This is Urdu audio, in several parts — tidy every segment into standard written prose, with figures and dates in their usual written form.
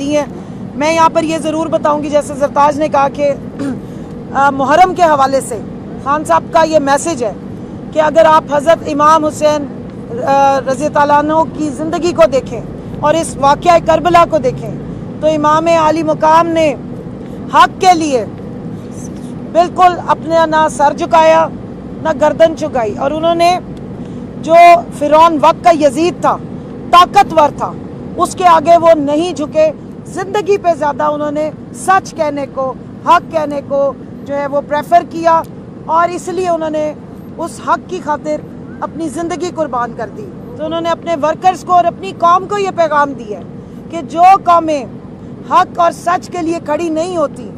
دی ہیں. میں یہاں پر یہ ضرور بتاؤں گی، جیسے زرتاج نے کہا کہ محرم کے حوالے سے خان صاحب کا یہ میسج ہے کہ اگر آپ حضرت امام حسین رضی اللہ عنہ کی زندگی کو دیکھیں اور اس واقعہ کربلا کو دیکھیں تو امام عالی مقام نے حق کے لیے بالکل اپنا نہ سر جھکایا نہ گردن جھکائی، اور انہوں نے جو فرعون وقت کا یزید تھا، طاقتور تھا، اس کے آگے وہ نہیں جھکے. زندگی پہ زیادہ انہوں نے سچ کہنے کو، حق کہنے کو جو ہے وہ پریفر کیا، اور اس لیے انہوں نے اس حق کی خاطر اپنی زندگی قربان کر دی. تو انہوں نے اپنے ورکرز کو اور اپنی قوم کو یہ پیغام دیا کہ جو قومیں حق اور سچ کے لیے کھڑی نہیں ہوتی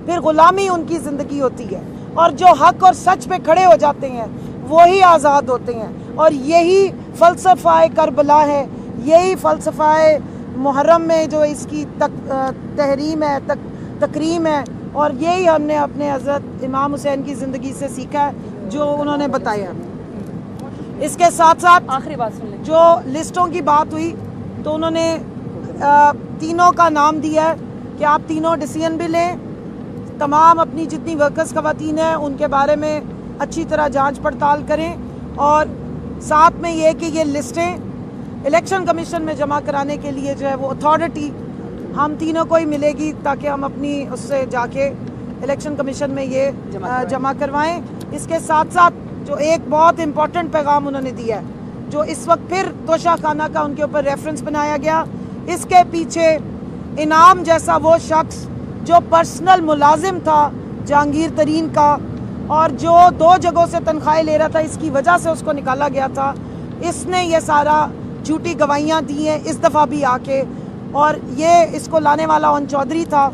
پھر غلامی ان کی زندگی ہوتی ہے، اور جو حق اور سچ پہ کھڑے ہو جاتے ہیں وہی آزاد ہوتے ہیں. اور یہی فلسفہ کربلا ہے، یہی فلسفہ محرم میں جو اس کی تحریم ہے، تکریم ہے، اور یہی ہم نے اپنے حضرت امام حسین کی زندگی سے سیکھا ہے جو انہوں نے بتایا. اس کے ساتھ ساتھ آخری بات سن لیں. جو لسٹوں کی بات ہوئی تو انہوں نے تینوں کا نام دیا ہے کہ آپ تینوں ڈیسیژن بھی لیں، تمام اپنی جتنی ورکرز خواتین ہیں ان کے بارے میں اچھی طرح جانچ پڑتال کریں، اور ساتھ میں یہ کہ یہ لسٹیں الیکشن کمیشن میں جمع کرانے کے لیے جو ہے وہ اتھارٹی ہم تینوں کو ہی ملے گی تاکہ ہم اپنی اس سے جا کے الیکشن کمیشن میں یہ جمع کروائیں. اس کے ساتھ ساتھ جو ایک بہت امپورٹنٹ پیغام انہوں نے دیا ہے، جو اس وقت پھر توشہ خانہ کا ان کے اوپر ریفرنس بنایا گیا، اس کے پیچھے انعام جیسا وہ شخص جو پرسنل ملازم تھا جہانگیر ترین کا، اور جو 2 جگہوں سے تنخواہیں لے رہا تھا، اس کی وجہ سے اس کو نکالا گیا تھا، اس نے یہ سارا جھوٹی گواہیاں دی ہیں اس دفعہ بھی آ کے، اور یہ اس کو لانے والا اون چودھری تھا.